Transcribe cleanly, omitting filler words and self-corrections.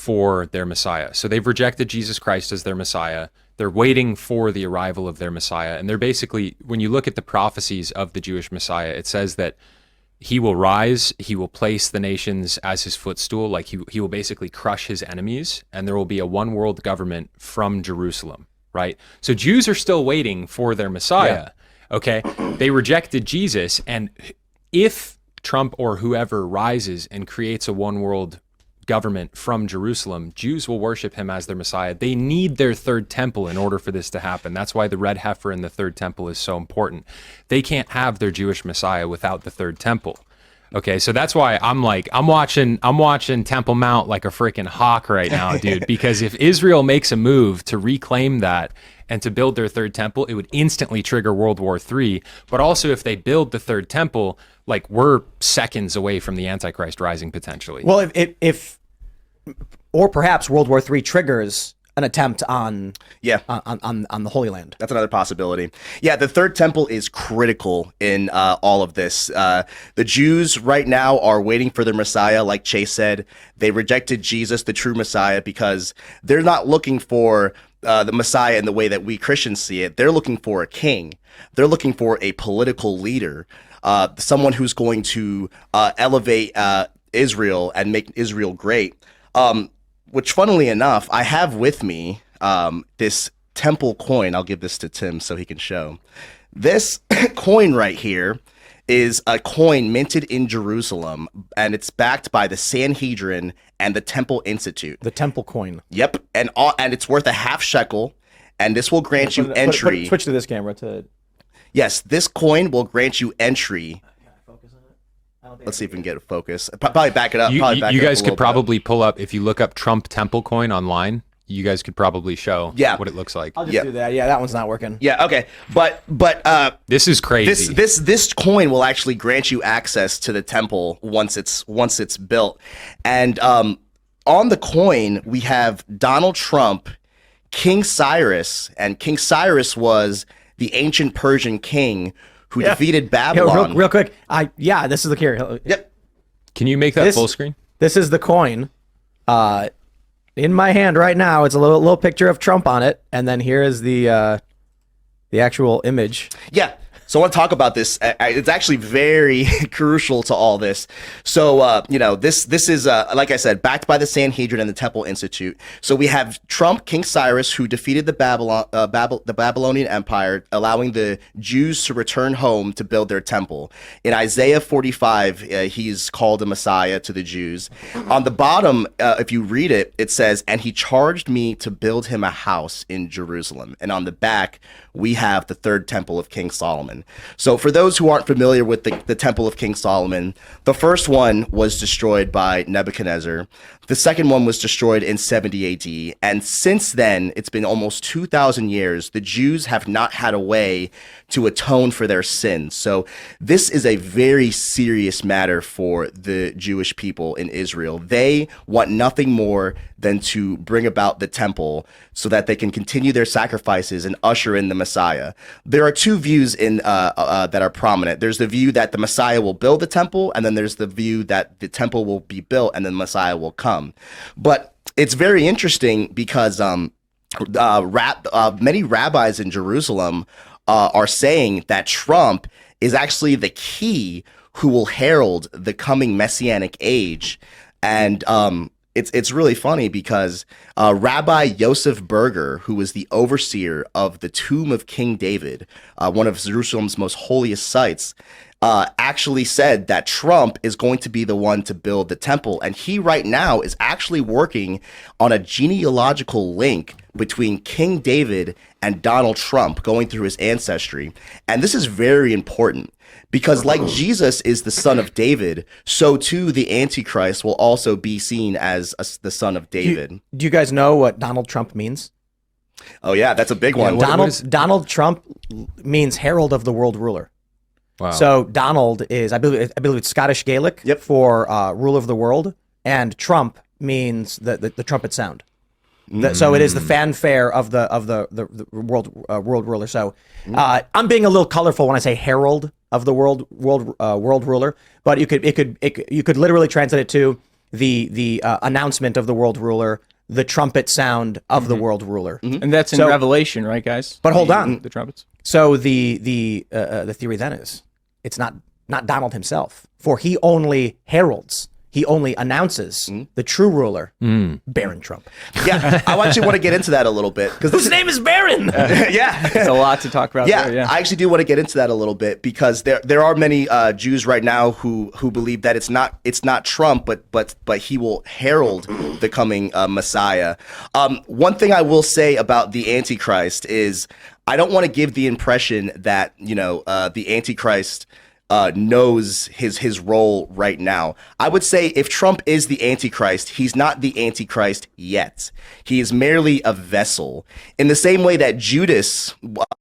for their Messiah. So they've rejected Jesus Christ as their Messiah. They're waiting for the arrival of their Messiah. And they're basically, when you look at the prophecies of the Jewish Messiah, it says that he will rise, he will place the nations as his footstool, like he will basically crush his enemies, and there will be a one world government from Jerusalem, right? So Jews are still waiting for their Messiah, okay? They rejected Jesus, and if Trump or whoever rises and creates a one world government from Jerusalem, Jews will worship him as their Messiah. They need their third temple in order for this to happen. That's why the red heifer in the third temple is so important. They can't have their Jewish Messiah without the third temple. Okay, so that's why I'm watching Temple Mount like a freaking hawk right now, dude, because if Israel makes a move to reclaim that and to build their third temple, it would instantly trigger World War III. But also if they build the third temple, like we're seconds away from the Antichrist rising potentially. Well, if or perhaps World War III triggers an attempt on the Holy Land. That's another possibility. Yeah, the third temple is critical in all of this. The Jews right now are waiting for their Messiah. Like Chase said, they rejected Jesus, the true Messiah, because they're not looking for the Messiah in the way that we Christians see it. They're looking for a king. They're looking for a political leader, someone who's going to elevate Israel and make Israel great. Which, funnily enough, I have with me this temple coin. I'll give this to Tim so he can show. This coin right here is a coin minted in Jerusalem, and it's backed by the Sanhedrin and the Temple Institute. The temple coin. Yep, and it's worth a half shekel, and this will grant you entry. Switch to this camera to. Yes, this coin will grant you entry. Let's see if we can get a focus. Probably back it up. You guys could probably pull up, if you look up Trump Temple coin online, you guys could probably show what it looks like. I'll just do that. Yeah, that one's not working. Yeah, okay. But this is crazy. This coin will actually grant you access to the temple once it's built. And on the coin, we have Donald Trump, King Cyrus, and King Cyrus was the ancient Persian king who defeated Babylon. Real quick. This is the here. Yep. Can you make that full screen? This is the coin. In my hand right now, it's a little picture of Trump on it, and then here is the actual image. Yeah. So I want to talk about this. It's actually very crucial to all this. So, this is, like I said, backed by the Sanhedrin and the Temple Institute. So we have Trump, King Cyrus, who defeated the Babylonian Empire, allowing the Jews to return home to build their temple. In Isaiah 45, he's called a Messiah to the Jews. On the bottom, if you read it, it says, "And he charged me to build him a house in Jerusalem." And on the back, we have the third temple of King Solomon. So for those who aren't familiar with the temple of King Solomon, the first one was destroyed by Nebuchadnezzar. The second one was destroyed in 70 AD. And since then, it's been almost 2,000 years. The Jews have not had a way to atone for their sins. So this is a very serious matter for the Jewish people in Israel. They want nothing more than to bring about the temple so that they can continue their sacrifices and usher in the Messiah. There are two views in that are prominent. There's the view that the Messiah will build the temple, and then there's the view that the temple will be built and then Messiah will come. But it's very interesting because many rabbis in Jerusalem are saying that Trump is actually the key who will herald the coming messianic age. And it's really funny because Rabbi Yosef Berger, who was the overseer of the tomb of King David, one of Jerusalem's most holiest sites, actually said that Trump is going to be the one to build the temple. And he right now is actually working on a genealogical link between King David and Donald Trump, going through his ancestry. And this is very important because like Jesus is the son of David, so too the Antichrist will also be seen as the son of David. Do you guys know what Donald Trump means? Oh yeah, that's a big one. Donald Trump means herald of the world ruler. Wow. So Donald is, I believe it's Scottish Gaelic for ruler of the world, and Trump means the trumpet sound. So it is the fanfare of the world ruler. So I'm being a little colorful when I say herald of the world ruler, but you could literally translate it to the announcement of the world ruler, the trumpet sound of the world ruler. And that's in So- Revelation, right, guys? But hold on. The trumpets. So the theory then is it's not Donald himself, for he only heralds, he only announces the true ruler, Barron Trump. Yeah, I actually want to get into that a little bit because His name is Barron. yeah. There's a lot to talk about Yeah, there, yeah. I actually do want to get into that a little bit because there are many Jews right now who believe that it's not Trump, but he will herald the coming Messiah. One thing I will say about the Antichrist is I don't want to give the impression that the Antichrist knows his role right now. I would say if Trump is the Antichrist, he's not the Antichrist yet. He is merely a vessel. In the same way that Judas